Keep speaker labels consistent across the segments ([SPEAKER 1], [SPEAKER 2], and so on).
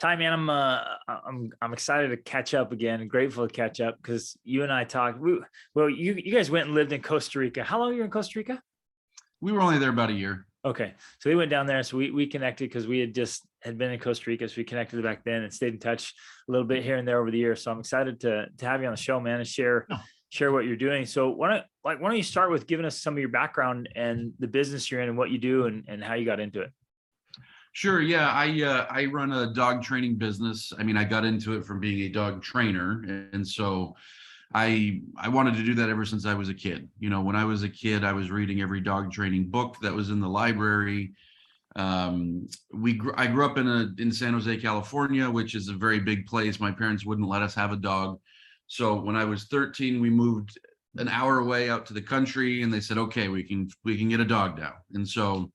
[SPEAKER 1] Ty, man, I'm excited to catch up again. Grateful to catch up because you and I talked. Well, you guys went and lived in Costa Rica. How long were you in Costa Rica?
[SPEAKER 2] We were only there about a year.
[SPEAKER 1] Okay, so we went down there, so we connected because we had been in Costa Rica, so we connected back then and stayed in touch a little bit here and there over the years. So I'm excited to have you on the show, man, and share what you're doing. So why don't you start with giving us some of your background and the business you're in and what you do and how you got into it?
[SPEAKER 2] Sure. Yeah, I run a dog training business. I mean, I got into it from being a dog trainer, and so I wanted to do that ever since I was a kid. You know, when I was a kid, I was reading every dog training book that was in the library. I grew up in San Jose, California, which is a very big place. My parents wouldn't let us have a dog, so when I was 13, we moved an hour away out to the country, and they said, "Okay, we can get a dog now." And so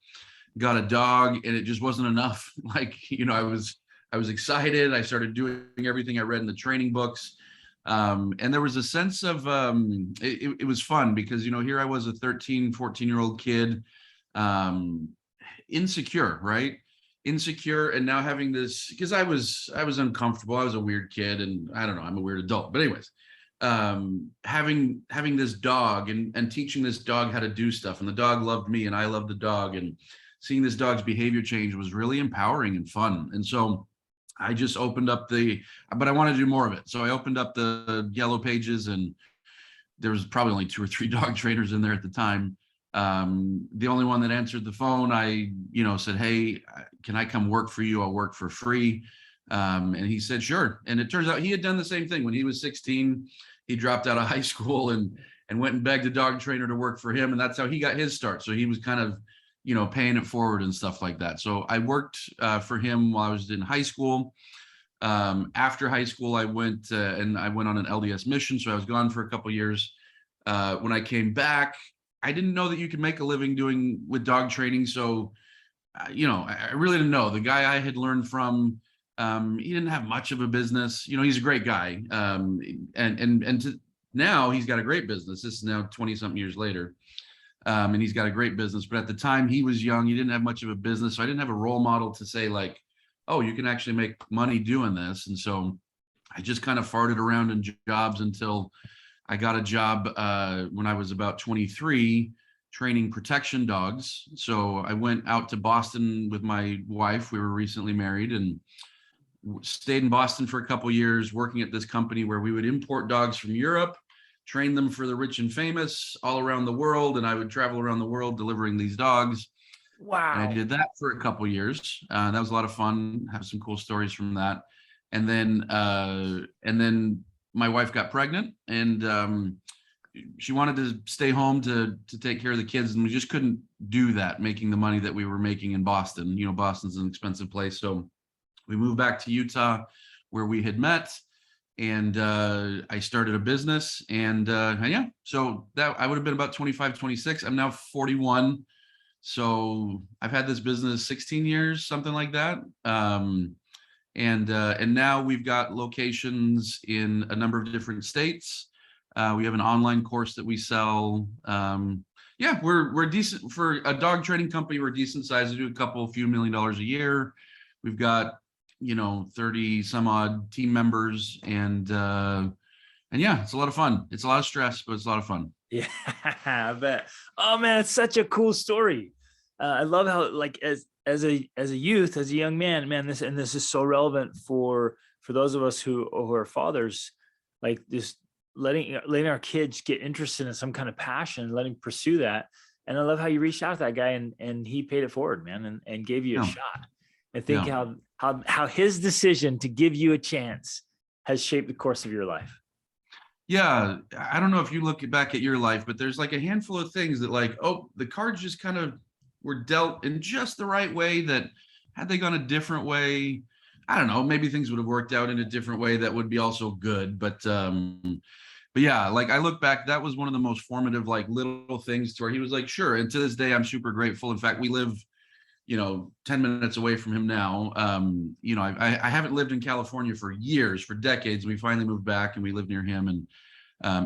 [SPEAKER 2] got a dog, and it just wasn't enough. Like, you know, I was excited. I started doing everything I read in the training books. And there was a sense of, it was fun because, you know, here I was a 13, 14-year-old kid, insecure, right? Insecure. And now having this, because I was uncomfortable. I was a weird kid, and I don't know, I'm a weird adult, but anyways, having this dog and teaching this dog how to do stuff, and the dog loved me and I loved the dog, and seeing this dog's behavior change was really empowering and fun. And so I just opened up but I wanted to do more of it. So I opened up the yellow pages, and there was probably only 2 or 3 dog trainers in there at the time. The only one that answered the phone, I, said, "Hey, can I come work for you? I'll work for free." And he said, "Sure." And it turns out he had done the same thing when he was 16. He dropped out of high school and went and begged a dog trainer to work for him. And that's how he got his start. So he was kind of, paying it forward and stuff like that. So I worked for him while I was in high school. After high school, I went on an LDS mission. So I was gone for a couple of years. When I came back, I didn't know that you could make a living with dog training. So, I really didn't know. The guy I had learned from, he didn't have much of a business. He's a great guy. Now he's got a great business. This is now 20 something years later. And he's got a great business, but at the time he was young, he didn't have much of a business. So I didn't have a role model to say like, "Oh, you can actually make money doing this." And so I just kind of farted around in jobs until I got a job when I was about 23 training protection dogs. So I went out to Boston with my wife. We were recently married and stayed in Boston for a couple of years, working at this company where we would import dogs from Europe, train them for the rich and famous all around the world. And I would travel around the world delivering these dogs.
[SPEAKER 1] Wow.
[SPEAKER 2] And I did that for a couple of years. That was a lot of fun. Have some cool stories from that. And then my wife got pregnant, and she wanted to stay home to take care of the kids. And we just couldn't do that, making the money that we were making in Boston. Boston's an expensive place. So we moved back to Utah where we had met. And I started a business, and so that I would have been about 25, 26. I'm now 41. So I've had this business 16 years, something like that. And now we've got locations in a number of different states. We have an online course that we sell. We're decent for a dog training company. We're decent size. We do a few $1 million a year. We've got 30 some odd team members, and yeah, it's a lot of fun. It's a lot of stress, but it's a lot of fun.
[SPEAKER 1] Yeah, I bet. Oh man, it's such a cool story. I love how, like, as a youth, as a young man, this is so relevant for those of us who are fathers, like just letting our kids get interested in some kind of passion, letting pursue that. And I love how you reached out to that guy and he paid it forward, man, and gave you a shot. And think how his decision to give you a chance has shaped the course of your life.
[SPEAKER 2] Yeah, I don't know if you look back at your life, but there's like a handful of things that like, oh, the cards just kind of were dealt in just the right way, that had they gone a different way, I don't know, maybe things would have worked out in a different way that would be also good. But yeah, like I look back, that was one of the most formative, like little things to where he was like, sure. And to this day, I'm super grateful. In fact, we live 10 minutes away from him now. I haven't lived in California for years, for decades. We finally moved back and we live near him, and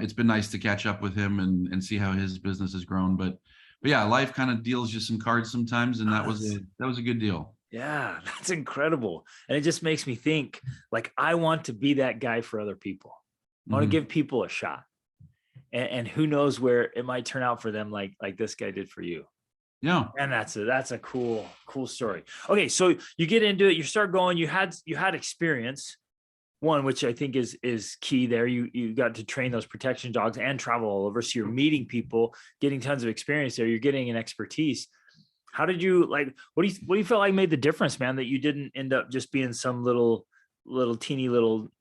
[SPEAKER 2] it's been nice to catch up with him and see how his business has grown. But yeah, life kind of deals you some cards sometimes, and that was a good deal.
[SPEAKER 1] Yeah, that's incredible. And it just makes me think, like, I want to be that guy for other people. I want to
[SPEAKER 2] Mhm.
[SPEAKER 1] give people a shot. And who knows where it might turn out for them, like this guy did for you.
[SPEAKER 2] Yeah.
[SPEAKER 1] And that's a cool story. Okay, so you get into it, you start going, you had experience, one, which I think is key there. You got to train those protection dogs and travel all over. So you're meeting people, getting tons of experience there. You're getting an expertise. How did you, like, what do you feel like made the difference, man, that you didn't end up just being some little teeny little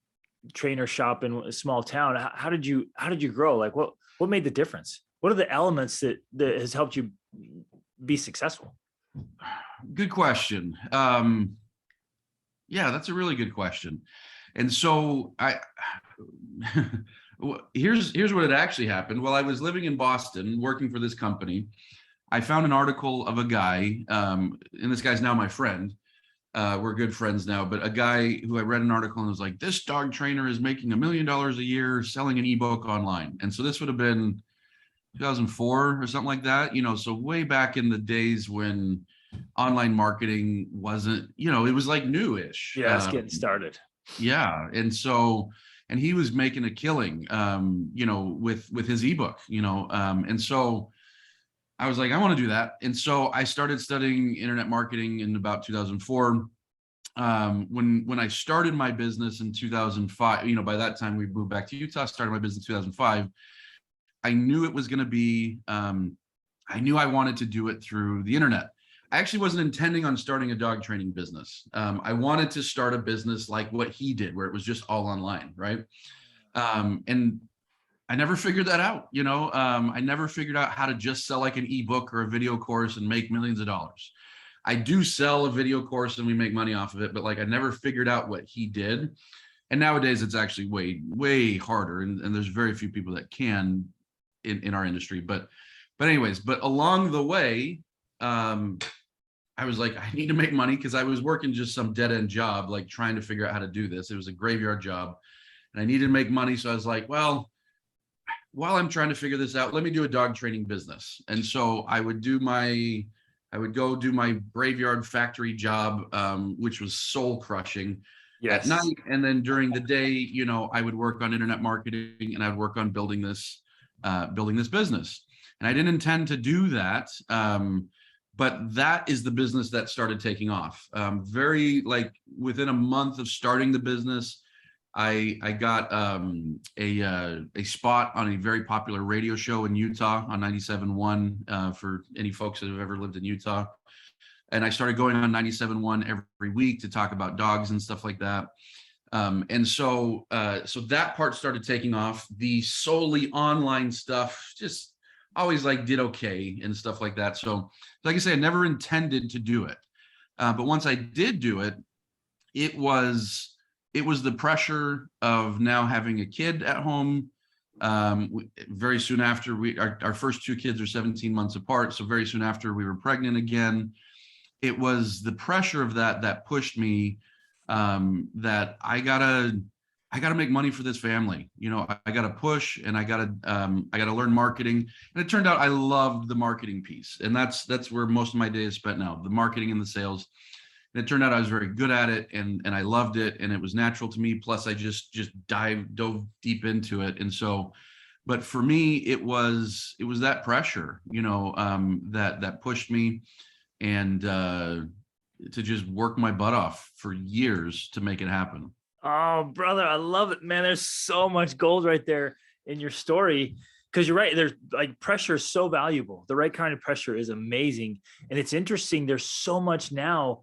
[SPEAKER 1] trainer shop in a small town? How did you grow? Like, what made the difference? What are the elements that has helped you be successful?
[SPEAKER 2] Good question. Yeah, that's a really good question. And so here's what had actually happened. While I was living in Boston working for this company, I found an article of a guy, and this guy's now my friend. We're good friends now, but a guy who I read an article and was like, this dog trainer is making $1 million a year selling an ebook online. And so this would have been 2004 or something like that, so way back in the days when online marketing wasn't, it was like newish.
[SPEAKER 1] Yeah, it's getting started.
[SPEAKER 2] Yeah. And he was making a killing, with his ebook, and so I was like, I want to do that. And so I started studying internet marketing in about 2004. When I started my business in 2005, by that time we moved back to Utah, started my business in 2005. I knew it was going to be, I knew I wanted to do it through the internet. I actually wasn't intending on starting a dog training business. I wanted to start a business like what he did, where it was just all online, right? And I never figured that out. I never figured out how to just sell like an ebook or a video course and make millions of dollars. I do sell a video course and we make money off of it, but like I never figured out what he did. And nowadays it's actually way, way harder. And there's very few people that can in our industry. But anyways, but along the way, I was like, I need to make money because I was working just some dead end job, like trying to figure out how to do this. It was a graveyard job and I needed to make money. So I was like, well, while I'm trying to figure this out, let me do a dog training business. And so I would go do my graveyard factory job, which was soul crushing at
[SPEAKER 1] Yes.
[SPEAKER 2] night. And then during the day, I would work on internet marketing and I'd work on building this business. And I didn't intend to do that. But that is the business that started taking off. Very like within a month of starting the business, I got a spot on a very popular radio show in Utah on 97.1 for any folks that have ever lived in Utah. And I started going on 97.1 every week to talk about dogs and stuff like that. And so that part started taking off. The solely online stuff just always like did okay and stuff like that. So like I say, I never intended to do it. But once I did do it, it was the pressure of now having a kid at home. Very soon after our first two kids are 17 months apart. So very soon after we were pregnant again, it was the pressure of that pushed me, that I gotta make money for this family. I gotta push and I gotta learn marketing. And it turned out I loved the marketing piece. And that's where most of my day is spent now, the marketing and the sales. And it turned out I was very good at it and I loved it and it was natural to me. Plus I just dove deep into it. And so, but for me, it was that pressure, that pushed me and to just work my butt off for years to make it happen.
[SPEAKER 1] Oh, brother, I love it, man. There's so much gold right there in your story. Because you're right, there's like pressure is so valuable. The right kind of pressure is amazing. And it's interesting. There's so much now.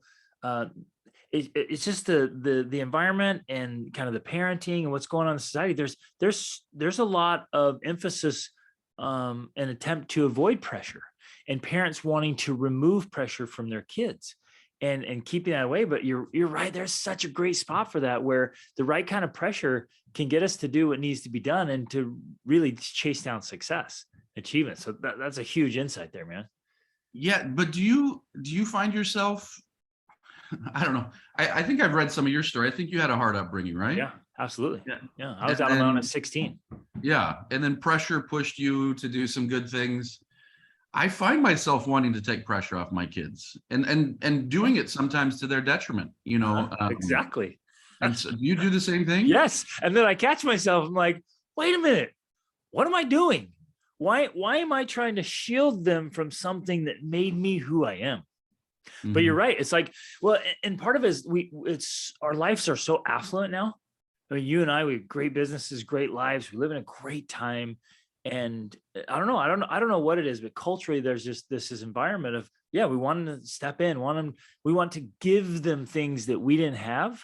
[SPEAKER 1] It's just the environment and kind of the parenting and what's going on in society. There's a lot of emphasis and attempt to avoid pressure and parents wanting to remove pressure from their kids and keeping that away. But you're right. There's such a great spot for that where the right kind of pressure can get us to do what needs to be done and to really chase down success, achievement. So that's a huge insight there, man.
[SPEAKER 2] Yeah, but do you find yourself, I don't know. I think I've read some of your story. I think you had a hard upbringing, right?
[SPEAKER 1] Yeah, absolutely.
[SPEAKER 2] Yeah.
[SPEAKER 1] Yeah. I was out on my own at 16.
[SPEAKER 2] Yeah. And then pressure pushed you to do some good things. I find myself wanting to take pressure off my kids and doing it sometimes to their detriment, you know.
[SPEAKER 1] Exactly.
[SPEAKER 2] And so do you do the same thing?
[SPEAKER 1] Yes. And then I catch myself, I'm like, wait a minute, what am I doing? Why am I trying to shield them from something that made me who I am? But you're
[SPEAKER 2] Mhm.
[SPEAKER 1] right. It's like, well, and part of it is it's our lives are so affluent now. I mean, you and I, we have great businesses, great lives. We live in a great time. And I don't know what it is, but culturally, there's just this environment of, yeah, we want to step in, we want to give them things that we didn't have.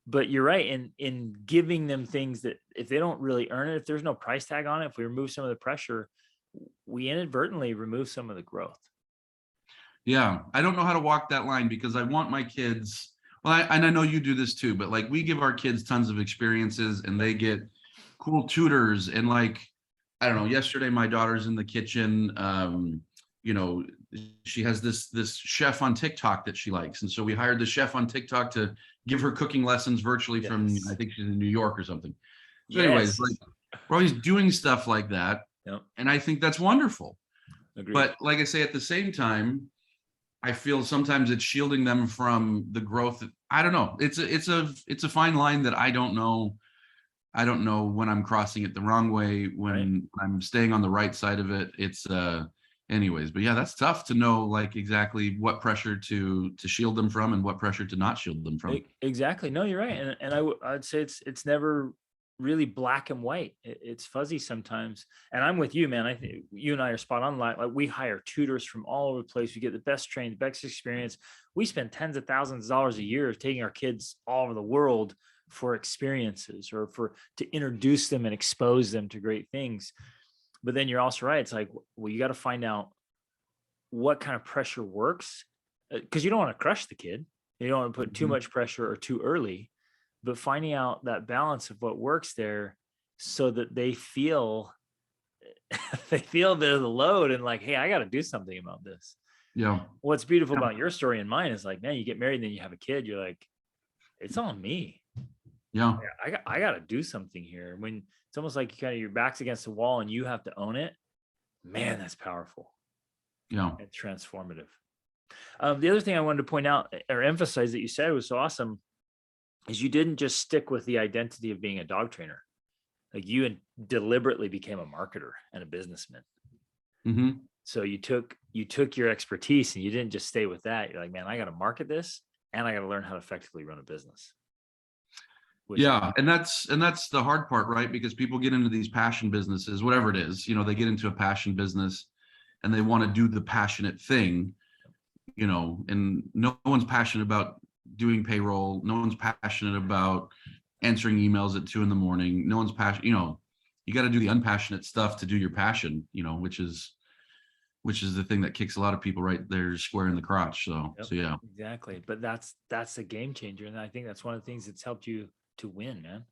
[SPEAKER 1] But you're right, in giving them things that if they don't really earn it, if there's no price tag on it, if we remove some of the pressure, we inadvertently remove some of the growth.
[SPEAKER 2] Yeah, I don't know how to walk that line because I want my kids. Well, and I know you do this too, but like we give our kids tons of experiences and they get cool tutors. And like, I don't know, yesterday my daughter's in the kitchen. You know, she has this chef on TikTok that she likes. And so we hired the chef on TikTok to give her cooking lessons virtually from, I
[SPEAKER 1] Yes.
[SPEAKER 2] think she's in New York or something. So, anyways,
[SPEAKER 1] Yes.
[SPEAKER 2] like we're always doing stuff like that.
[SPEAKER 1] Yep.
[SPEAKER 2] And I think that's wonderful.
[SPEAKER 1] Agreed.
[SPEAKER 2] But like I say, at the same time, I feel sometimes it's shielding them from the growth. I don't know. It's a fine line that I don't know. I don't know when I'm crossing it the wrong way, when I'm staying on the right side of it. It's anyways, but yeah, that's tough to know like exactly what pressure to shield them from and what pressure to not shield them from.
[SPEAKER 1] Exactly. No, you're right. And I'd say it's never really black and white. It's fuzzy sometimes. And I'm with you, man. I think you and I are spot on. Like we hire tutors from all over the place. We get the best trained, best experience. We spend tens of thousands of dollars a year taking our kids all over the world for experiences or to introduce them and expose them to great things. But then you're also right. It's like, well, you got to find out what kind of pressure works, because you don't want to crush the kid. You don't want to put too
[SPEAKER 2] Mhm.
[SPEAKER 1] much pressure or too early, but finding out that balance of what works there so that they feel they feel the load and like, hey, I got to do something about this.
[SPEAKER 2] Yeah.
[SPEAKER 1] What's beautiful
[SPEAKER 2] Yeah.
[SPEAKER 1] about your story and mine is like, man, you get married and then you have a kid, you're like, it's on me.
[SPEAKER 2] Yeah.
[SPEAKER 1] I got to do something here. When it's almost like you kind of your back's against the wall and you have to own it, man, that's powerful
[SPEAKER 2] Yeah.
[SPEAKER 1] and transformative. The other thing I wanted to point out or emphasize that you said was so awesome is you didn't just stick with the identity of being a dog trainer. Like you deliberately became a marketer and a businessman.
[SPEAKER 2] Hmm.
[SPEAKER 1] So you took your expertise and you didn't just stay with that. You're like, man, I got to market this and I got to learn how to effectively run a business.
[SPEAKER 2] Yeah, and that's the hard part, right? Because people get into these passion businesses, whatever it is, you know, they get into a passion business and they want to do the passionate thing, you know, and no one's passionate about doing payroll. No one's passionate about answering emails at 2 a.m. No one's passionate, you know, you got to do the unpassionate stuff to do your passion, you know, which is the thing that kicks a lot of people right there square in the crotch. So,
[SPEAKER 1] Yep,
[SPEAKER 2] so yeah.
[SPEAKER 1] exactly. But that's a game changer. And I think that's one of the things that's helped you to win, man.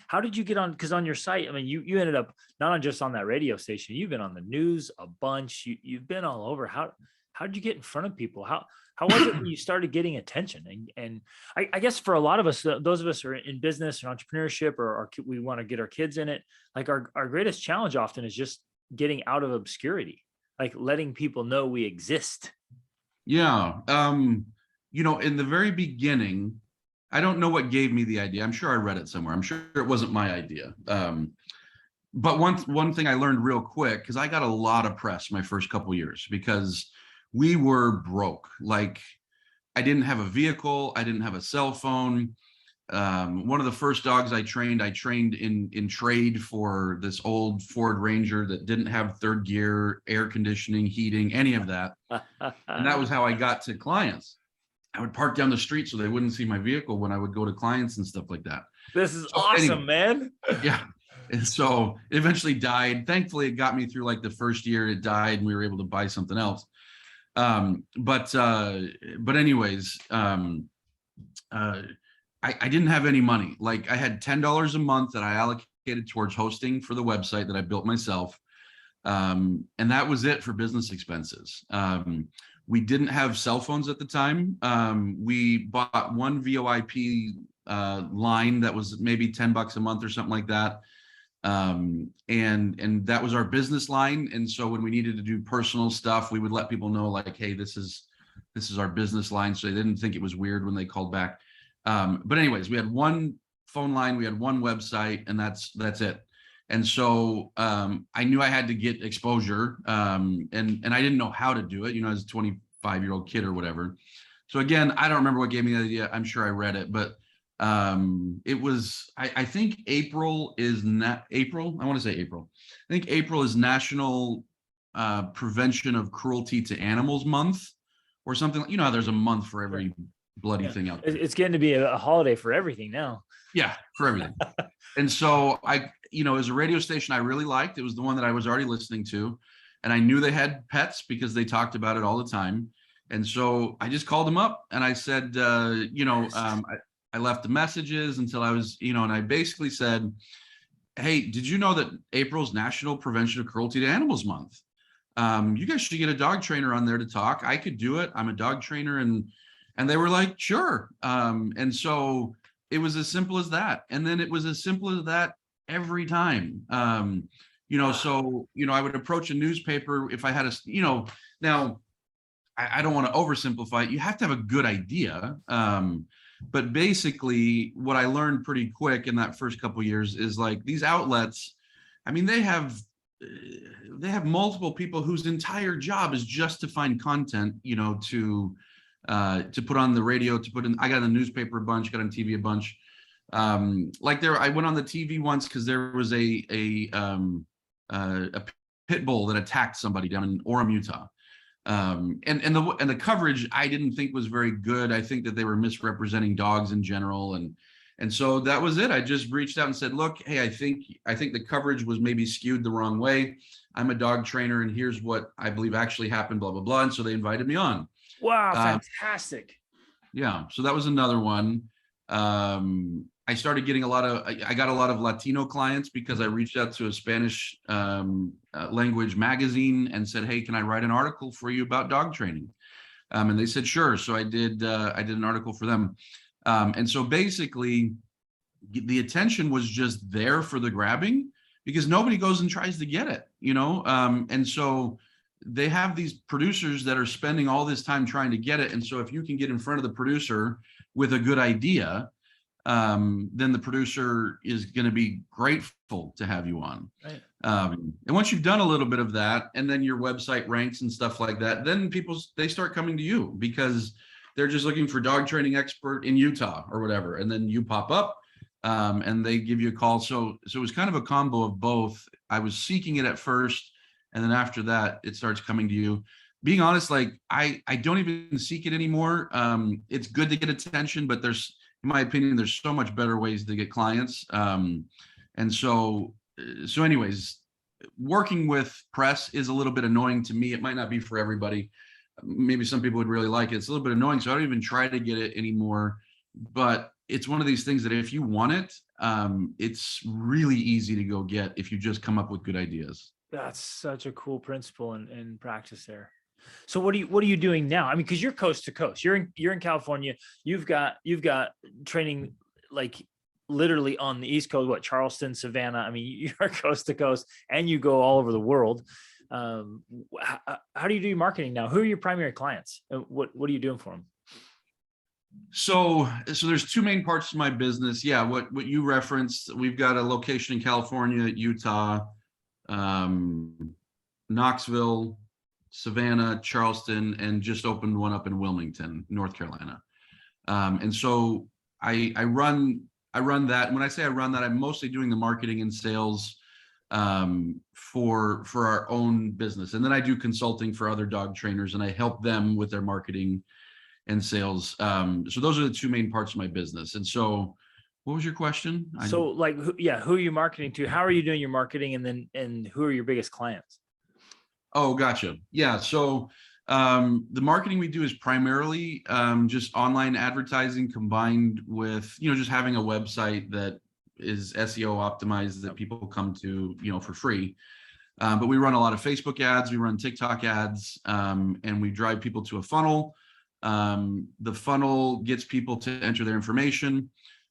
[SPEAKER 1] How did you get on? Because on your site, I mean, you ended up not on just on that radio station. You've been on the news a bunch. You've been all over. How did you get in front of people? How was it when you started getting attention? And I guess for a lot of us, those of us who are in business or entrepreneurship, or we want to get our kids in it. Like our greatest challenge often is just getting out of obscurity, like letting people know we exist.
[SPEAKER 2] Yeah. You know, in the very beginning, I don't know what gave me the idea. I'm sure I read it somewhere. I'm sure it wasn't my idea. But one thing I learned real quick, because I got a lot of press my first couple years because we were broke. Like I didn't have a vehicle, I didn't have a cell phone. One of the first dogs I trained in trade for this old Ford Ranger that didn't have third gear, air conditioning, heating, any of that. And that was how I got to clients. I would park down the street so they wouldn't see my vehicle when I would go to clients and stuff like that.
[SPEAKER 1] This is
[SPEAKER 2] So
[SPEAKER 1] awesome,
[SPEAKER 2] anyway,
[SPEAKER 1] man.
[SPEAKER 2] yeah. And so it eventually died. Thankfully, it got me through like the first year. It died, and we were able to buy something else. But anyways, I didn't have any money. Like I had $10 a month that I allocated towards hosting for the website that I built myself. And that was it for business expenses. We didn't have cell phones at the time. We bought one VoIP line that was maybe $10 a month or something like that. And that was our business line. And so when we needed to do personal stuff, we would let people know like, hey, this is our business line. So they didn't think it was weird when they called back. But anyways, we had one phone line, we had one website, and that's it. And so I knew I had to get exposure, and I didn't know how to do it, as a 25-year-old kid or whatever. So again, I don't remember what gave me the idea. I'm sure I read it, but it was, I think April is not April. I want to say April. I think April is National Prevention of Cruelty to Animals Month or something. How there's a month for every bloody thing out there.
[SPEAKER 1] It's getting to be a holiday for everything now.
[SPEAKER 2] Yeah, for everything. And so as a radio station I really liked, it was the one that I was already listening to. And I knew they had pets because they talked about it all the time. And so I just called them up and I said, I left the messages until I was, and I basically said, hey, did you know that April's National Prevention of Cruelty to Animals Month? You guys should get a dog trainer on there to talk. I could do it. I'm a dog trainer. And they were like, sure. And so it was as simple as that. And then it was as simple as that every time. So, I would approach a newspaper if I had now I don't want to oversimplify it. You have to have a good idea. But basically what I learned pretty quick in that first couple of years is like these outlets, they have multiple people whose entire job is just to find content, to put on the radio, I got on the newspaper a bunch, got on TV a bunch. I went on the TV once because there was a pit bull that attacked somebody down in Orem, Utah. And the coverage I didn't think was very good. I think that they were misrepresenting dogs in general. And so that was it. I just reached out and said, look, hey, I think the coverage was maybe skewed the wrong way. I'm a dog trainer and here's what I believe actually happened, blah, blah, blah. And so they invited me on.
[SPEAKER 1] Wow. Fantastic.
[SPEAKER 2] Yeah. So that was another one. I started getting I got a lot of Latino clients because I reached out to a Spanish language magazine and said, hey, can I write an article for you about dog training? And they said, sure. So I did an article for them. And so basically the attention was just there for the grabbing because nobody goes and tries to get it, and so they have these producers that are spending all this time trying to get it. And so if you can get in front of the producer with a good idea, then the producer is going to be grateful to have you on.
[SPEAKER 1] Right.
[SPEAKER 2] And once you've done a little bit of that, and then your website ranks and stuff like that, then they start coming to you because they're just looking for dog training expert in Utah or whatever. And then you pop up and they give you a call. So it was kind of a combo of both. I was seeking it at first, and then after that, it starts coming to you. Being honest, like I don't even seek it anymore. It's good to get attention, but in my opinion, there's so much better ways to get clients. And so anyways, working with press is a little bit annoying to me. It might not be for everybody. Maybe some people would really like it. It's a little bit annoying. So I don't even try to get it anymore, but it's one of these things that if you want it, it's really easy to go get if you just come up with good ideas.
[SPEAKER 1] That's such a cool principle and practice there. So what are you doing now? Because you're coast to coast. You're in California. You've got training like literally on the East Coast, Charleston, Savannah. You're coast to coast, and you go all over the world. How do you do your marketing now? Who are your primary clients? What are you doing for them?
[SPEAKER 2] So there's two main parts to my business. Yeah, what you referenced. We've got a location in California, Utah, Knoxville, Savannah, Charleston, and just opened one up in Wilmington, North Carolina. And so I run that. And when I say I run that, I'm mostly doing the marketing and sales for our own business. And then I do consulting for other dog trainers and I help them with their marketing and sales. So those are the two main parts of my business. And so what was your question?
[SPEAKER 1] So who are you marketing to? How are you doing your marketing? And who are your biggest clients?
[SPEAKER 2] Oh, gotcha. Yeah. So the marketing we do is primarily just online advertising combined with, just having a website that is SEO optimized that people come to, for free. But we run a lot of Facebook ads, we run TikTok ads, and we drive people to a funnel. The funnel gets people to enter their information.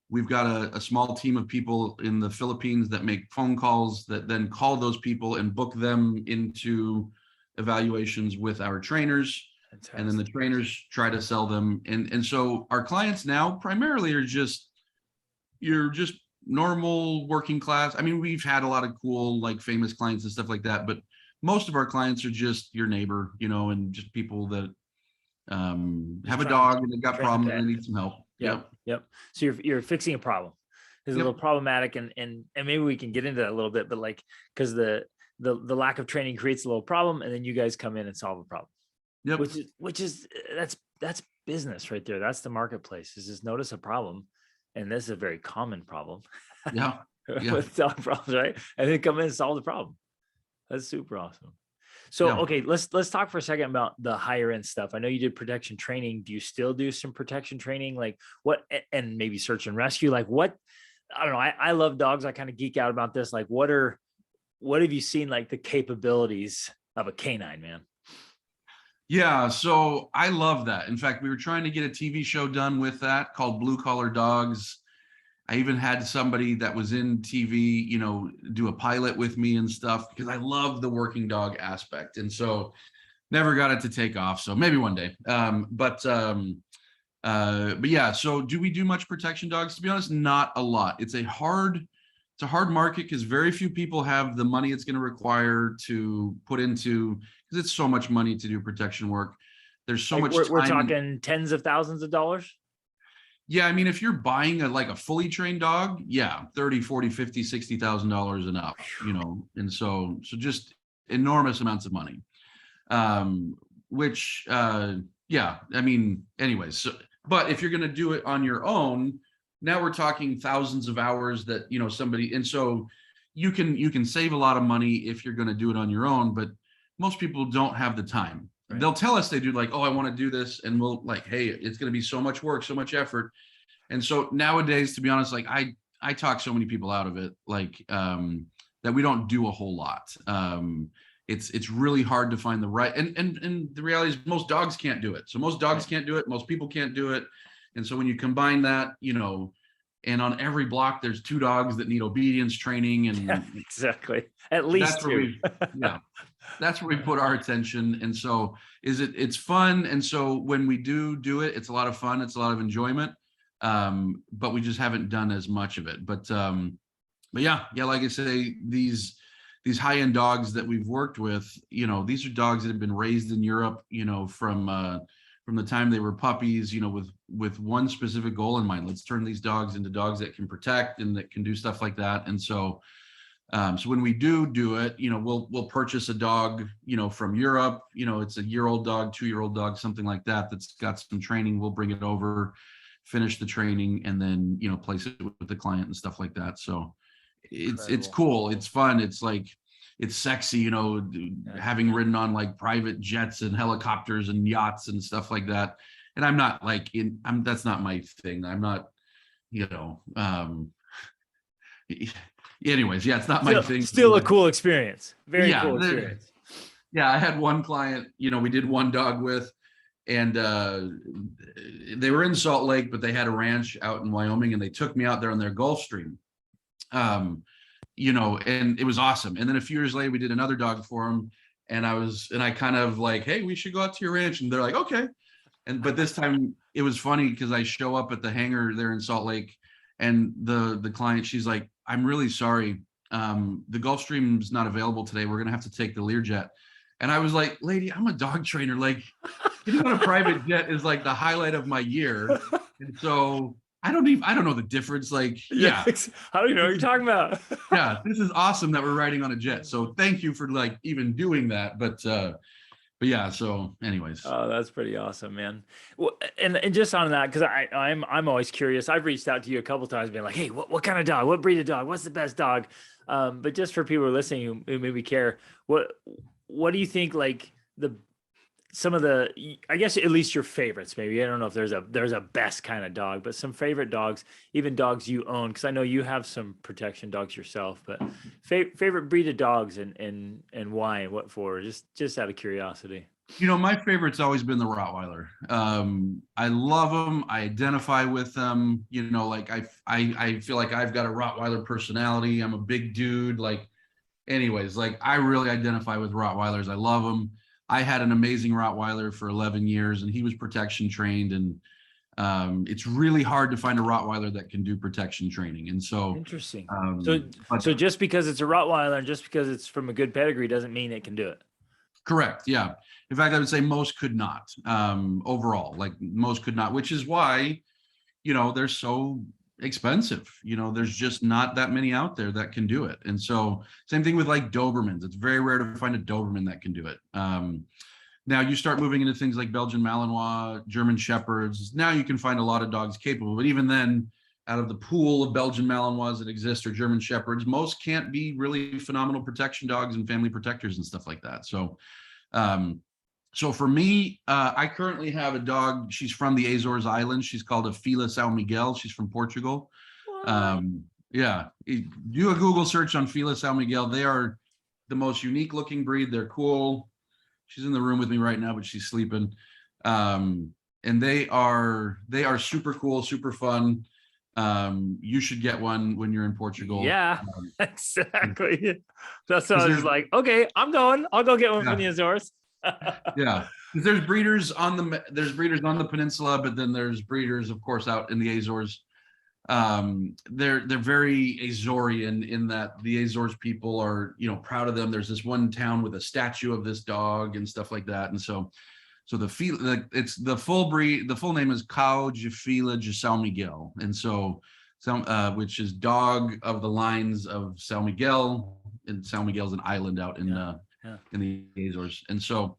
[SPEAKER 2] We've got a small team of people in the Philippines that make phone calls that then call those people and book them into evaluations with our trainers. And then the
[SPEAKER 1] Fantastic.
[SPEAKER 2] trainers try to sell them. And so our clients now primarily are just, you're just normal working class. I mean, we've had a lot of cool, like famous clients and stuff like that, but most of our clients are just your neighbor, and just people that
[SPEAKER 1] Just
[SPEAKER 2] have a
[SPEAKER 1] trying to
[SPEAKER 2] dog and they've got
[SPEAKER 1] train a
[SPEAKER 2] problems and
[SPEAKER 1] pet.
[SPEAKER 2] they need some help.
[SPEAKER 1] Yep.
[SPEAKER 2] Yep.
[SPEAKER 1] Yep. So you're fixing a problem. It's a little
[SPEAKER 2] Yep.
[SPEAKER 1] problematic, and maybe we can get into that a little bit, but like, because the lack of training creates a little problem, and then you guys come in and solve a problem,
[SPEAKER 2] Yep.
[SPEAKER 1] which is that's business right there. That's the marketplace. Is just notice a problem, and this is a very common problem
[SPEAKER 2] Yeah. Yeah.
[SPEAKER 1] with solving problems, right? And then come in and solve the problem. That's super awesome. So,
[SPEAKER 2] Yeah.
[SPEAKER 1] okay, let's talk for a second about the higher end stuff. I know you did protection training. Do you still do some protection training? Like what, and maybe search and rescue? Like what? I don't know. I love dogs. I kind of geek out about this. Like what have you seen like the capabilities of a canine, man?
[SPEAKER 2] Yeah, so I love that. In fact, we were trying to get a TV show done with that called Blue Collar Dogs. I even had somebody that was in TV, do a pilot with me and stuff because I love the working dog aspect. And so never got it to take off. So maybe one day. But yeah, so do we do much protection dogs? To be honest, not a lot. It's a hard market because very few people have the money it's going to require to put into, because it's so much money to do protection work. There's so
[SPEAKER 1] Like
[SPEAKER 2] much
[SPEAKER 1] we're
[SPEAKER 2] time.
[SPEAKER 1] talking tens of thousands of dollars.
[SPEAKER 2] Yeah, I mean, if you're buying a fully trained dog, yeah, 30, 40, 50, $60,000 and up, and so just enormous amounts of money. Which yeah, I mean, anyways, but if you're going to do it on your own, now we're talking thousands of hours that, somebody, and so you can save a lot of money if you're going to do it on your own, but most people don't have the time.
[SPEAKER 1] Right.
[SPEAKER 2] They'll tell us they do, like, oh, I want to do this, and we'll like, hey, it's going to be so much work, so much effort. And so nowadays, to be honest, like I talk so many people out of it, like that we don't do a whole lot. It's really hard to find the right, and the reality is most dogs can't do it. So most dogs can't do it. Most people can't do it. And so when you combine that, and on every block there's 2 dogs that need obedience training, and
[SPEAKER 1] Yeah, exactly. At least
[SPEAKER 2] that's where
[SPEAKER 1] 2.
[SPEAKER 2] that's where we put our attention. And so it's fun. And so when we do it, it's a lot of fun. It's a lot of enjoyment. But we just haven't done as much of it. But yeah, like I say, these high-end dogs that we've worked with, these are dogs that have been raised in Europe, from the time they were puppies, with one specific goal in mind. Let's turn these dogs into dogs that can protect and that can do stuff like that. And so when we do it, we'll purchase a dog, from Europe, it's a year-old dog, 2-year-old dog, something like that, that's got some training. We'll bring it over, finish the training, and then, place it with the client and stuff like that. So it's cool. It's fun. It's like, it's sexy, having ridden on like private jets and helicopters and yachts and stuff like that. And I'm not like that's not my thing. I'm not, anyways, yeah, it's not my thing.
[SPEAKER 1] Still a cool experience. Very
[SPEAKER 2] Yeah,
[SPEAKER 1] cool experience.
[SPEAKER 2] Yeah, I had one client, we did one dog with, and they were in Salt Lake, but they had a ranch out in Wyoming, and they took me out there on their Gulfstream. And it was awesome. And then a few years later, we did another dog for them, and I kind of like, hey, we should go out to your ranch, and they're like, okay. But this time it was funny because I show up at the hangar there in Salt Lake, and the client, she's like, I'm really sorry, the Gulfstream's not available today. We're gonna have to take the Learjet. And I was like, lady, I'm a dog trainer. Like, getting on a private jet is like the highlight of my year. And so I don't know the difference. Like, yeah.
[SPEAKER 1] How do you know what you're talking about?
[SPEAKER 2] Yeah, this is awesome that we're riding on a jet. So thank you for like even doing that. But yeah, so anyways.
[SPEAKER 1] Oh, that's pretty awesome, man. Well, and just on that, because I'm always curious. I've reached out to you a couple times, being like, hey, what kind of dog? What breed of dog? What's the best dog? But just for people who are listening who maybe care, what do you think, like some of the, I guess at least your favorites, maybe. I don't know if there's a best kind of dog, but some favorite dogs, even dogs you own, because I know you have some protection dogs yourself, but favorite breed of dogs and why and what for, just out of curiosity.
[SPEAKER 2] My favorite's always been the Rottweiler. I love them. I identify with them. Like I feel like I've got a Rottweiler personality. I'm a big dude. Like, anyways, like I really identify with Rottweilers. I love them. I had an amazing Rottweiler for 11 years, and he was protection trained. And it's really hard to find a Rottweiler that can do protection training. And so,
[SPEAKER 1] Interesting.
[SPEAKER 2] but
[SPEAKER 1] So just because it's a Rottweiler and just because it's from a good pedigree doesn't mean it can do it.
[SPEAKER 2] correct. Yeah. In fact, I would say most could not, overall, like most could not, which is why, they're so expensive. There's just not that many out there that can do it. And so same thing with like Dobermans. It's very rare to find a Doberman that can do it. Now you start moving into things like Belgian Malinois, German Shepherds. Now you can find a lot of dogs capable, but even then, out of the pool of Belgian Malinois that exist or German Shepherds, most can't be really phenomenal protection dogs and family protectors and stuff like that. So for me, I currently have a dog. She's from the Azores Islands. She's called a Fila São Miguel. She's from Portugal. Yeah, do a Google search on Fila São Miguel. They are the most unique looking breed. They're cool. She's in the room with me right now, but she's sleeping. And they are super cool, super fun. You should get one when you're in Portugal.
[SPEAKER 1] Yeah, exactly. That's what I was like, okay, I'm going. I'll go get one from the Azores.
[SPEAKER 2] Yeah, there's breeders on the peninsula, but then there's breeders, of course, out in the Azores. They're very Azorean in that the Azores people are, proud of them. There's this one town with a statue of this dog and stuff like that. And so it's the full breed. The full name is Cao de Fila de São Miguel, and so which is dog of the lines of São Miguel. And São Miguel's an island out in the Azores. And so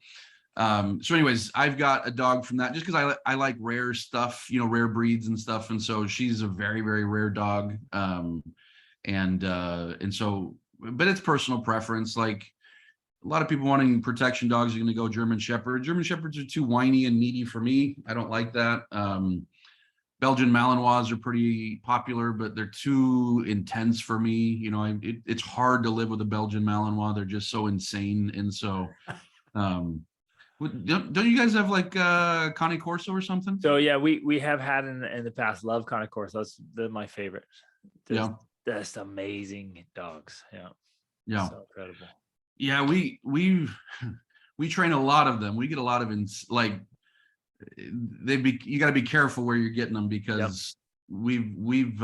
[SPEAKER 2] anyways, I've got a dog from that just because I like rare stuff, rare breeds and stuff. And so she's a very, very rare dog. And so, but it's personal preference. Like a lot of people wanting protection dogs are going to go German Shepherd. German Shepherds are too whiny and needy for me. I don't like that. Belgian Malinois are pretty popular, but they're too intense for me. It's hard to live with a Belgian Malinois. They're just so insane. And so, don't you guys have like Cane Corso or something?
[SPEAKER 1] So yeah, we have had in the past. Love Cane Corso. They're my favorite. That's amazing dogs. Yeah. So incredible.
[SPEAKER 2] Yeah, we train a lot of them. We get a lot of you got to be careful where you're getting them because we've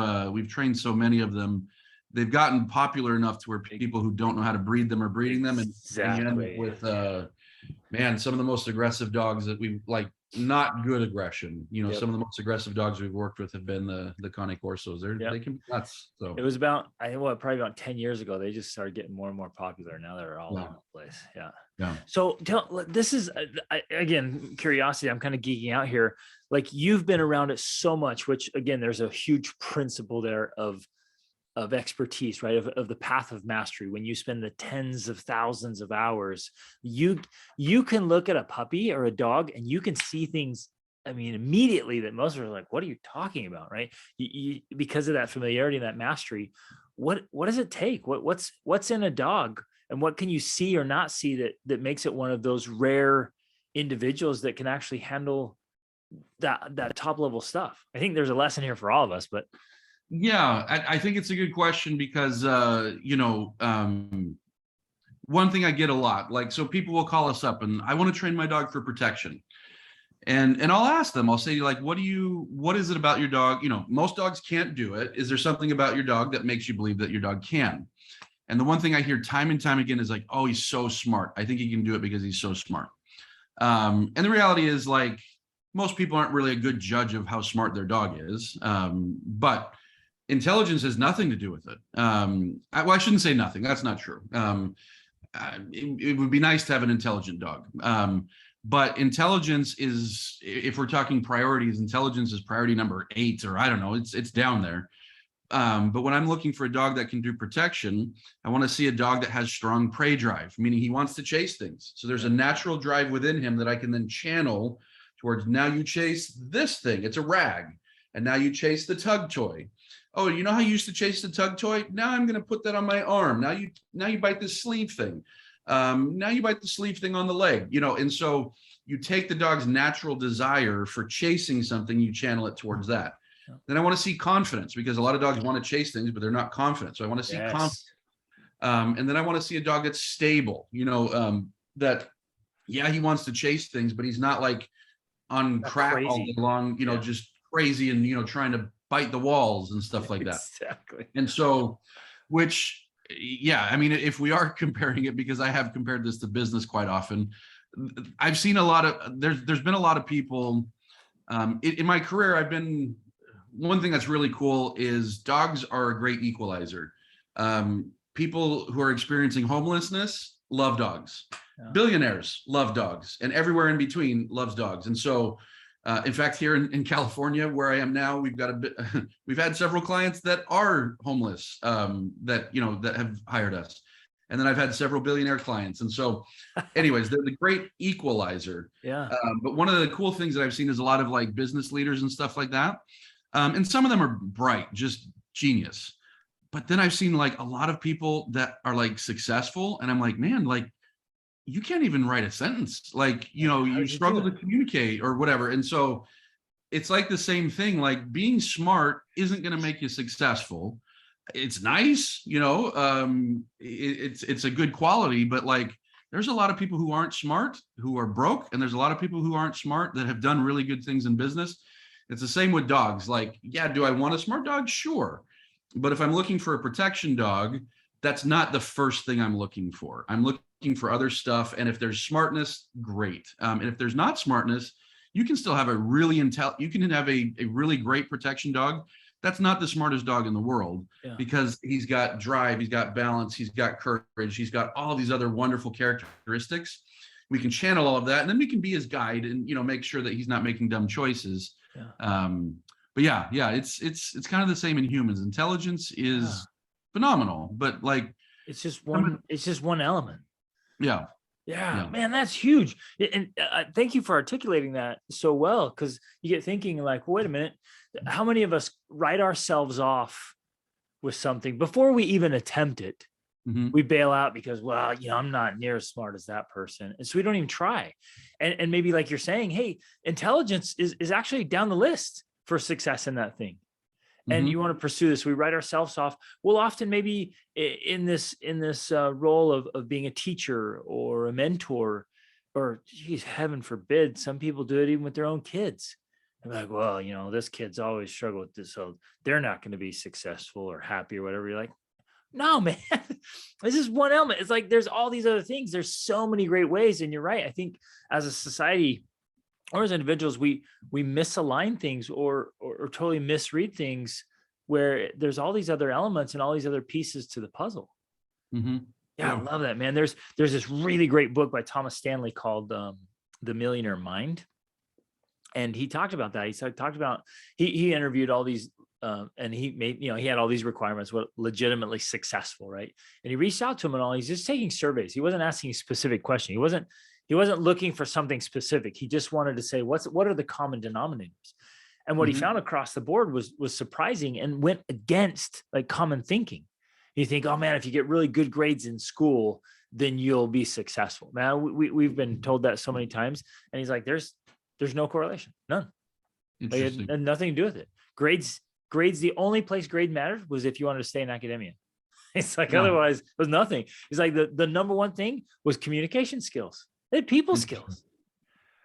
[SPEAKER 2] trained so many of them. They've gotten popular enough to where people who don't know how to breed them are breeding them, and you end up with some of the most aggressive dogs that we like. Not good aggression. Some of the most aggressive dogs we've worked with have been the Cane Corsos. They can be nuts. So
[SPEAKER 1] it was probably about 10 years ago. They just started getting more and more popular. Now they're all over the place. Yeah. So this is again, curiosity. I'm kind of geeking out here. Like you've been around it so much, which again, there's a huge principle there of expertise, right? Of the path of mastery. When you spend the tens of thousands of hours, you can look at a puppy or a dog and you can see things, immediately that most are like, what are you talking about? Right. Because of that familiarity and that mastery, what does it take? What's in a dog and what can you see or not see that makes it one of those rare individuals that can actually handle that top level stuff? I think there's a lesson here for all of us, but
[SPEAKER 2] yeah, I think it's a good question because, one thing I get a lot, like, so people will call us up and I want to train my dog for protection. And I'll ask them, I'll say, like, what is it about your dog? Most dogs can't do it. Is there something about your dog that makes you believe that your dog can? And the one thing I hear time and time again is like, oh, he's so smart. I think he can do it because he's so smart. And the reality is, like, most people aren't really a good judge of how smart their dog is. But intelligence has nothing to do with it. I shouldn't say nothing. That's not true. It would be nice to have an intelligent dog. But intelligence is, if we're talking priorities, intelligence is priority number 8, or I don't know, it's down there. But when I'm looking for a dog that can do protection, I want to see a dog that has strong prey drive, meaning he wants to chase things. So there's a natural drive within him that I can then channel towards, now you chase this thing, it's a rag. And now you chase the tug toy. Oh, you know how you used to chase the tug toy? Now I'm going to put that on my arm. Now you bite this sleeve thing. Now you bite the sleeve thing on the leg, and so you take the dog's natural desire for chasing something, you channel it towards that.
[SPEAKER 1] Yeah.
[SPEAKER 2] Then I want to see confidence, because a lot of dogs want to chase things, but they're not confident. So I want to see confidence. And then I want to see a dog that's stable, that, yeah, he wants to chase things, but he's not like on crack all day long, just crazy and, trying to bite the walls and stuff like that.
[SPEAKER 1] Exactly.
[SPEAKER 2] And so, which, yeah, I mean, if we are comparing it, because I have compared this to business quite often, I've seen there's been a lot of people in my career. One thing that's really cool is dogs are a great equalizer. People who are experiencing homelessness love dogs. Yeah. Billionaires love dogs, and everywhere in between loves dogs. And so, in fact, here in California, where I am now, we've had several clients that are homeless, that have hired us. And then I've had several billionaire clients. And so anyways, they're the great equalizer.
[SPEAKER 1] Yeah.
[SPEAKER 2] But one of the cool things that I've seen is a lot of like business leaders and stuff like that. And some of them are bright, just genius. But then I've seen like a lot of people that are like successful. And I'm like, man, like, you can't even write a sentence. Like, you struggle to communicate or whatever. And so it's like the same thing, like being smart isn't going to make you successful. It's nice, it's a good quality, but like, there's a lot of people who aren't smart, who are broke. And there's a lot of people who aren't smart that have done really good things in business. It's the same with dogs. Like, yeah, do I want a smart dog? Sure. But if I'm looking for a protection dog, that's not the first thing I'm looking for. I'm looking for other stuff. And if there's smartness, great. And if there's not smartness, you can still have a really you can have a really great protection dog. That's not the smartest dog in the world, because he's got drive, he's got balance, he's got courage, he's got all these other wonderful characteristics. We can channel all of that, and then we can be his guide and make sure that he's not making dumb choices. Yeah. But yeah, it's kind of the same in humans. Intelligence is phenomenal, but like
[SPEAKER 1] it's just one element.
[SPEAKER 2] Yeah.
[SPEAKER 1] Yeah, man, that's huge. And thank you for articulating that so well, because you get thinking like, wait a minute, how many of us write ourselves off with something before we even attempt it? Mm-hmm. We bail out because, well, I'm not near as smart as that person. And so we don't even try. And maybe like you're saying, hey, intelligence is actually down the list for success in that thing. And you want to pursue this. We write ourselves off. We'll often maybe in this role of being a teacher or a mentor, or geez, heaven forbid, some people do it even with their own kids. They're like, well, this kid's always struggled with this, so they're not going to be successful or happy or whatever. You're like, no, man, this is one element. It's like there's all these other things. There's so many great ways. And you're right. I think as a society, or as individuals, we misalign things or totally misread things, where there's all these other elements and all these other pieces to the puzzle. Mm-hmm. Yeah, I love that, man. There's this really great book by Thomas Stanley called The Millionaire Mind. And he talked about that. He interviewed all these and he made, he had all these requirements, what legitimately successful, right? And he reached out to him and all, he's just taking surveys. He wasn't asking a specific question. He wasn't looking for something specific. He just wanted to say, what are the common denominators? And what he found across the board was surprising and went against like common thinking. You think, oh man, if you get really good grades in school, then you'll be successful. Man, we've been told that so many times. And he's like, there's no correlation, none. Like, it had nothing to do with it. Grades, the only place grade mattered was if you wanted to stay in academia. It's like, otherwise it was nothing. It's like the number one thing was communication skills. They had people skills.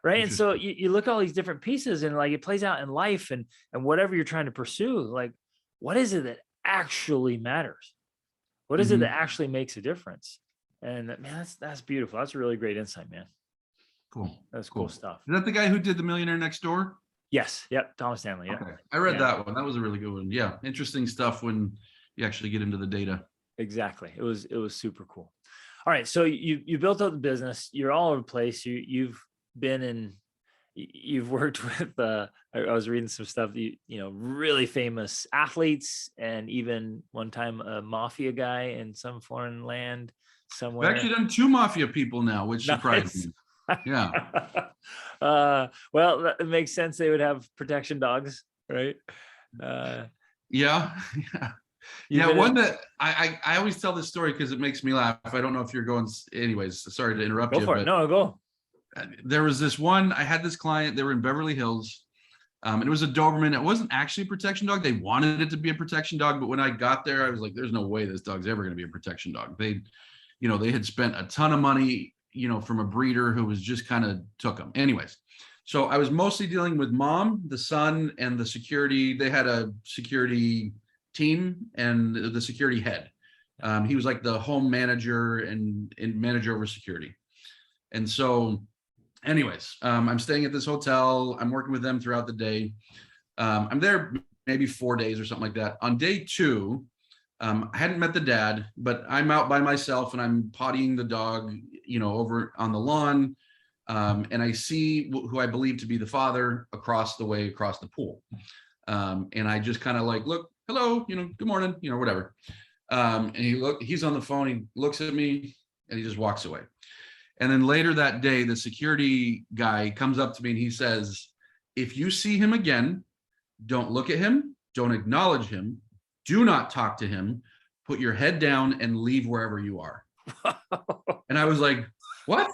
[SPEAKER 1] Right. And so you look at all these different pieces and like it plays out in life and whatever you're trying to pursue, like, what is it that actually matters? What is it that actually makes a difference? And man, that's beautiful. That's a really great insight, man.
[SPEAKER 2] Cool.
[SPEAKER 1] That's cool stuff.
[SPEAKER 2] Is that the guy who did The Millionaire Next Door?
[SPEAKER 1] Yes. Yep. Thomas Stanley. Yeah.
[SPEAKER 2] Okay. I read that one. That was a really good one. Yeah. Interesting stuff when you actually get into the data.
[SPEAKER 1] Exactly. It was super cool. All right. So you built up the business. You're all over the place. You've worked with, I was reading some stuff, really famous athletes, and even one time a mafia guy in some foreign land somewhere.
[SPEAKER 2] I've actually done 2 mafia people now, which surprised me. Yeah.
[SPEAKER 1] Well, it makes sense. They would have protection dogs, right?
[SPEAKER 2] Yeah.
[SPEAKER 1] You
[SPEAKER 2] Yeah,
[SPEAKER 1] finished?
[SPEAKER 2] one that I always tell this story because it makes me laugh. I don't know if you're going. Anyways, sorry to interrupt
[SPEAKER 1] Go
[SPEAKER 2] you,
[SPEAKER 1] for it.
[SPEAKER 2] but
[SPEAKER 1] No, go.
[SPEAKER 2] there was this one. I had this client. They were in Beverly Hills. And it was a Doberman. It wasn't actually a protection dog. They wanted it to be a protection dog, but when I got there, I was like, "There's no way this dog's ever going to be a protection dog." They had spent a ton of money, from a breeder who was just kind of took them. Anyways, so I was mostly dealing with mom, the son, and the security. They had a security team and the security head. He was like the home manager and manager over security. And so anyways, I'm staying at this hotel. I'm working with them throughout the day. I'm there maybe 4 days or something like that. On day 2, I hadn't met the dad, but I'm out by myself and I'm pottying the dog, over on the lawn. And I see who I believe to be the father across the pool. And I just kind of like, look, hello, good morning, whatever. And he's on the phone. He looks at me and he just walks away. And then later that day, the security guy comes up to me and he says, if you see him again, don't look at him, don't acknowledge him, do not talk to him, put your head down and leave wherever you are. And I was like, what?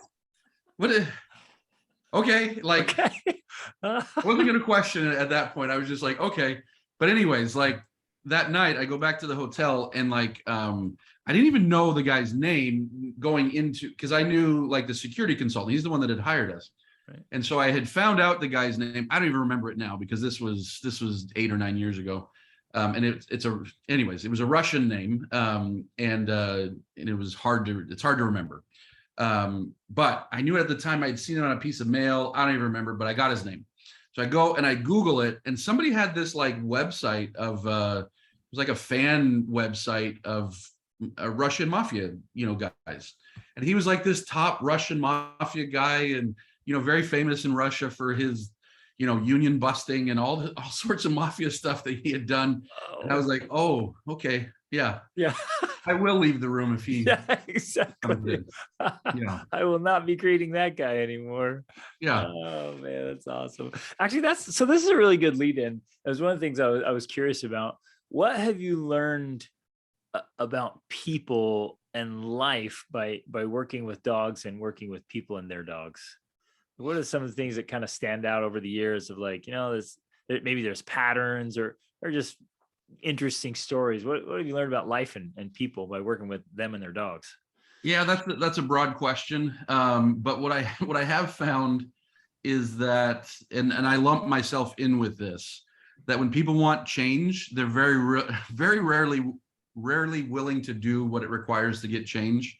[SPEAKER 2] Okay. Like,
[SPEAKER 1] Okay.
[SPEAKER 2] I wasn't going to question it at that point. I was just like, okay. But anyways, like that night I go back to the hotel and like, I didn't even know the guy's name going into, because I knew like the security consultant. He's the one that had hired us.
[SPEAKER 1] Right.
[SPEAKER 2] And so I had found out the guy's name. I don't even remember it now because this was 8 or 9 years ago. And it was a Russian name. And it was hard to remember. But I knew at the time I'd seen it on a piece of mail. I don't even remember, but I got his name. So I go and I Google it, and somebody had this like website of, it was like a fan website of a Russian mafia, guys. And he was like this top Russian mafia guy and, very famous in Russia for his, union busting and all sorts of mafia stuff that he had done.
[SPEAKER 1] Oh.
[SPEAKER 2] And I was like, oh, okay. Yeah.
[SPEAKER 1] Yeah.
[SPEAKER 2] I will leave the room if he.
[SPEAKER 1] Yeah, exactly.
[SPEAKER 2] Yeah.
[SPEAKER 1] I will not be greeting that guy anymore.
[SPEAKER 2] Yeah.
[SPEAKER 1] Oh man, that's awesome. Actually, this is a really good lead in. It was one of the things I was curious about. What have you learned about people and life by working with dogs and working with people and their dogs? What are some of the things that kind of stand out over the years of like, maybe there's patterns or just interesting stories? What have you learned about life and people by working with them and their dogs?
[SPEAKER 2] Yeah, that's a broad question. But what I have found is that, and I lump myself in with this, that when people want change, they're very rarely willing to do what it requires to get change.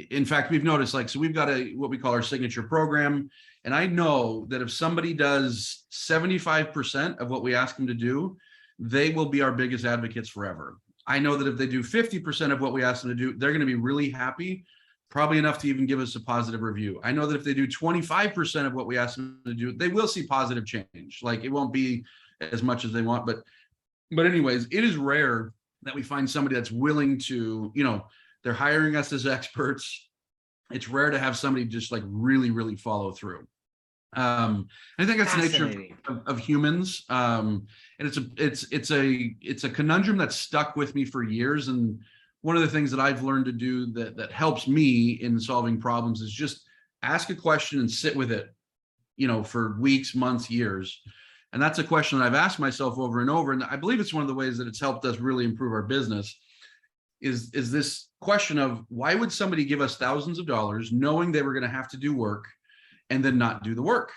[SPEAKER 2] In fact, we've noticed, like, so we've got what we call our signature program. And I know that if somebody does 75% of what we ask them to do, they will be our biggest advocates forever. I know that if they do 50% of what we ask them to do, they're going to be really happy, probably enough to even give us a positive review. I know that if they do 25% of what we ask them to do, they will see positive change. Like, it won't be as much as they want, but anyways, it is rare that we find somebody that's willing to, they're hiring us as experts. It's rare to have somebody just like really, really follow through. I think that's the nature of humans. And it's a conundrum that's stuck with me for years. And one of the things that I've learned to do that helps me in solving problems is just ask a question and sit with it, for weeks, months, years. And that's a question that I've asked myself over and over. And I believe it's one of the ways that it's helped us really improve our business is this question of, why would somebody give us thousands of dollars knowing they were going to have to do work and then not do the work?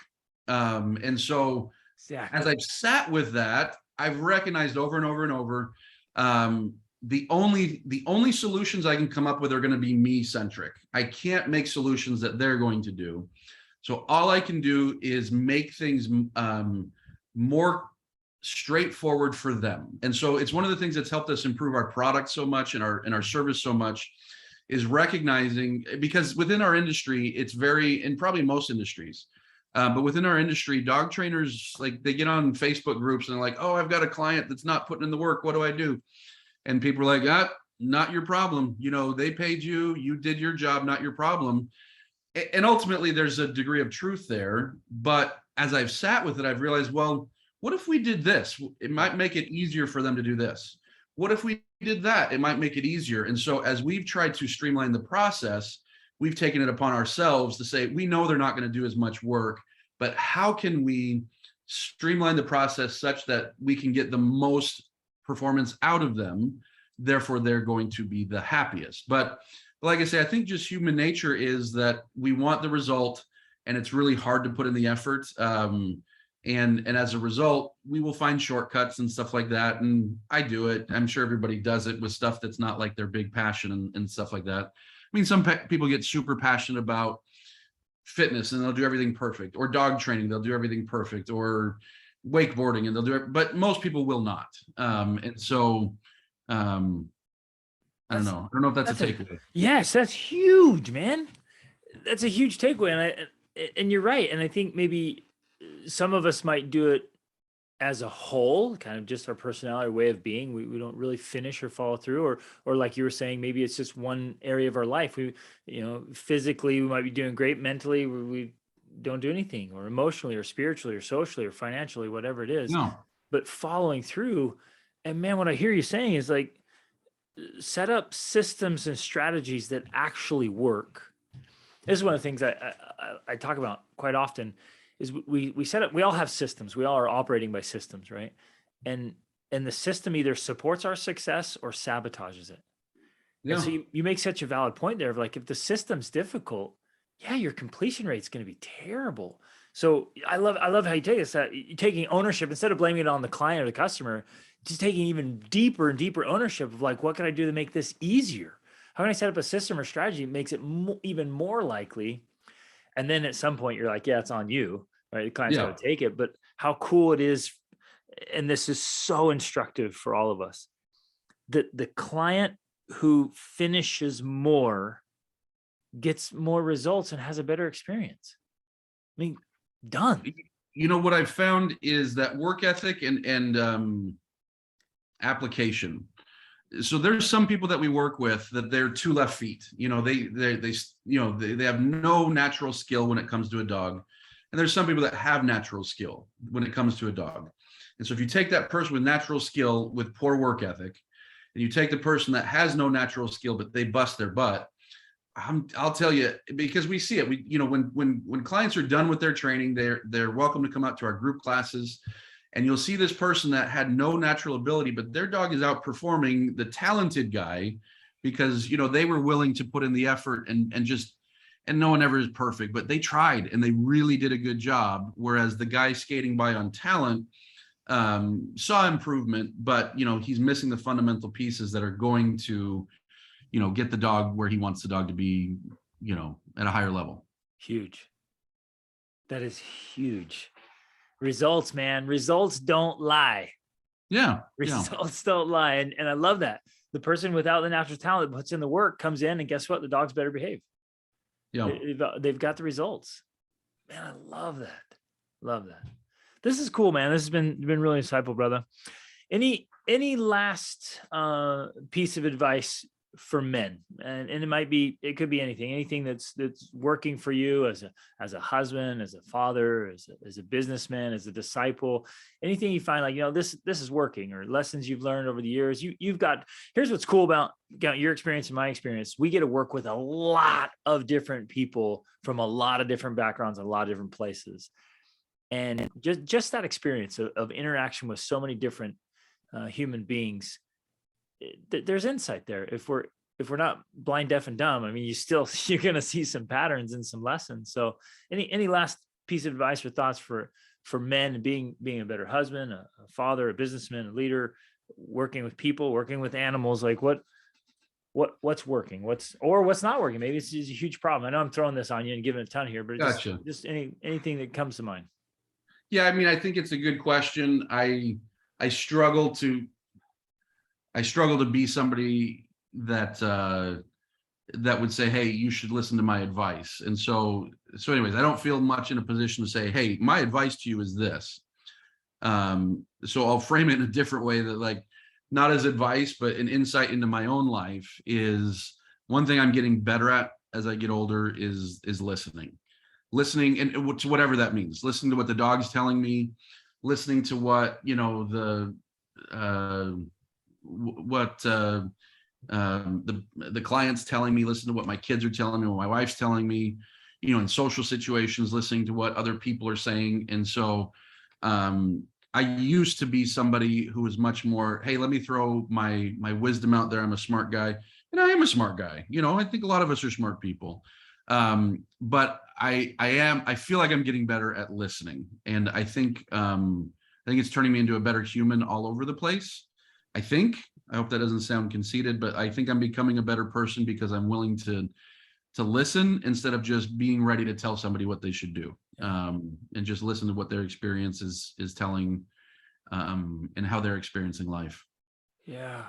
[SPEAKER 2] And so as I've sat with that, I've recognized over and over and over, the only solutions I can come up with are going to be me centric. I can't make solutions that they're going to do. So all I can do is make things more straightforward for them. And so it's one of the things that's helped us improve our product so much and our service so much, is recognizing, because within our industry, it's very, and probably most industries, but within our industry, dog trainers, like, they get on Facebook groups and they're like, oh, I've got a client that's not putting in the work. What do I do? And people are like, not your problem. They paid you, you did your job, not your problem. And ultimately there's a degree of truth there. But as I've sat with it, I've realized, well, What if we did this? It might make it easier for them to do this. What if we did that? It might make it easier. And so as we've tried to streamline the process, we've taken it upon ourselves to say, we know they're not going to do as much work, but how can we streamline the process such that we can get the most performance out of them? Therefore, they're going to be the happiest. But like I say, I think just human nature is that we want the result, and it's really hard to put in the effort. And as a result, we will find shortcuts and stuff like that. And I do it. I'm sure everybody does it with stuff that's not like their big passion and stuff like that. I mean, some people get super passionate about fitness and they'll do everything perfect, or dog training, they'll do everything perfect, or wakeboarding and they'll do it, but most people will not. And so I don't know. I don't know if that's a takeaway.
[SPEAKER 1] Yes, that's huge, man. That's a huge takeaway. And you're right. And I think maybe some of us might do it as a whole, kind of just our personality, way of being. We don't really finish or follow through, or like you were saying, maybe it's just one area of our life. We, physically we might be doing great, mentally we don't do anything, or emotionally or spiritually or socially or financially, whatever it is.
[SPEAKER 2] No.
[SPEAKER 1] But following through, and man, what I hear you saying is like, set up systems and strategies that actually work. This is one of the things I talk about quite often. Is we set up, we all have systems. We all are operating by systems, right? And the system either supports our success or sabotages it. Yeah. And so you make such a valid point there of like, if the system's difficult, yeah, your completion rate is going to be terrible. So I love how you take this, that you're taking ownership instead of blaming it on the client or the customer, just taking even deeper and deeper ownership of like, what can I do to make this easier? How can I set up a system or strategy that makes it even more likely? And then at some point you're like, yeah, it's on you, right? The client's got to take it. But how cool it is, and this is so instructive for all of us, that the client who finishes more gets more results and has a better experience. I mean, done.
[SPEAKER 2] What I've found is that work ethic and application. So there's some people that we work with that they're 2 left feet. They have no natural skill when it comes to a dog. And there's some people that have natural skill when it comes to a dog. And so if you take that person with natural skill with poor work ethic, and you take the person that has no natural skill, but they bust their butt, I'll tell you, because we see it. When clients are done with their training, they're welcome to come out to our group classes. And you'll see this person that had no natural ability, but their dog is outperforming the talented guy because, they were willing to put in the effort and no one ever is perfect, but they tried and they really did a good job. Whereas the guy skating by on talent saw improvement, but, he's missing the fundamental pieces that are going to, get the dog where he wants the dog to be, at a higher level.
[SPEAKER 1] Huge. That is huge. Results, man. Results don't lie.
[SPEAKER 2] Yeah.
[SPEAKER 1] Results don't lie. And I love that. The person without the natural talent that puts in the work comes in, and guess what? The dog's better behaved. Yeah. They've got the results. Man, I love that. Love that. This is cool, man. This has been really insightful, brother. Any last piece of advice for men? And it could be anything that's working for you as a husband, as a father, as a businessman, as a disciple, anything you find like, this is working, or lessons you've learned over the years. Here's what's cool about your experience and my experience. We get to work with a lot of different people from a lot of different backgrounds, a lot of different places. And just that experience of interaction with so many different human beings, there's insight there. If we're not blind, deaf, and dumb, I mean, you're going to see some patterns and some lessons. So any last piece of advice or thoughts for men being a better husband, a father, a businessman, a leader, working with people, working with animals, like what's working, what's not working? Maybe it's just a huge problem. I know I'm throwing this on you and giving a ton here, but
[SPEAKER 2] gotcha.
[SPEAKER 1] just anything that comes to mind.
[SPEAKER 2] Yeah. I mean, I think it's a good question. I struggle to be somebody that would say, hey, you should listen to my advice. And so anyways, I don't feel much in a position to say, hey, my advice to you is this. So I'll frame it in a different way, that like, not as advice, but an insight into my own life. Is one thing I'm getting better at as I get older is listening, and to whatever that means. Listening to what the dog's telling me, listening to what, uh, what the client's telling me, listen to what my kids are telling me, what my wife's telling me, in social situations, listening to what other people are saying. And so I used to be somebody who was much more, hey, let me throw my wisdom out there. I'm a smart guy. And I am a smart guy. I think a lot of us are smart people. But I feel like I'm getting better at listening. And I think it's turning me into a better human all over the place. I hope that doesn't sound conceited, but I think I'm becoming a better person because I'm willing to listen instead of just being ready to tell somebody what they should do. And just listen to what their experience is telling, and how they're experiencing life.
[SPEAKER 1] Yeah.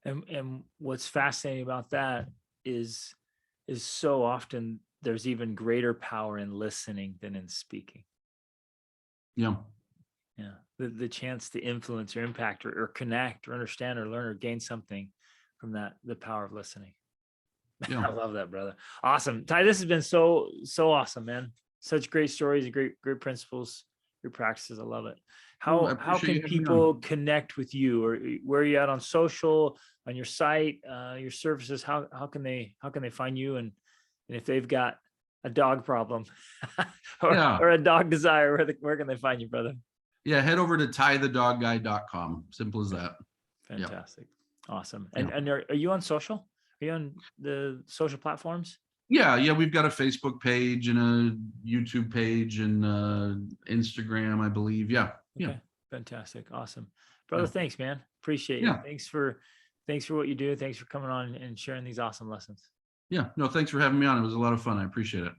[SPEAKER 1] And what's fascinating about that is so often there's even greater power in listening than in speaking.
[SPEAKER 2] Yeah.
[SPEAKER 1] Yeah. The chance to influence or impact or connect or understand or learn or gain something from that, the power of listening.
[SPEAKER 2] Yeah.
[SPEAKER 1] I love that, brother. Awesome. Ty, this has been so awesome, man. Such great stories and great principles, great practices. I love it.
[SPEAKER 2] Well, I
[SPEAKER 1] How
[SPEAKER 2] appreciate
[SPEAKER 1] can
[SPEAKER 2] you having me
[SPEAKER 1] people
[SPEAKER 2] on.
[SPEAKER 1] connect with you, or where are you at on social, on your site, your services? How can they find you, and if they've got a dog problem
[SPEAKER 2] Yeah.
[SPEAKER 1] or a dog desire, where can they find you, brother?
[SPEAKER 2] Yeah. Head over to tietheDogGuy.com. Simple as that.
[SPEAKER 1] Fantastic. Awesome.
[SPEAKER 2] Yeah.
[SPEAKER 1] And are you on social? Are you on the social platforms?
[SPEAKER 2] Yeah. We've got a Facebook page and a YouTube page and Instagram, I believe. Yeah.
[SPEAKER 1] Okay. Fantastic. Awesome.
[SPEAKER 2] Yeah.
[SPEAKER 1] Brother, thanks, man. Appreciate you.
[SPEAKER 2] Yeah.
[SPEAKER 1] Thanks for what you do. Thanks for coming on and sharing these awesome lessons.
[SPEAKER 2] Yeah. No, thanks for having me on. It was a lot of fun. I appreciate it.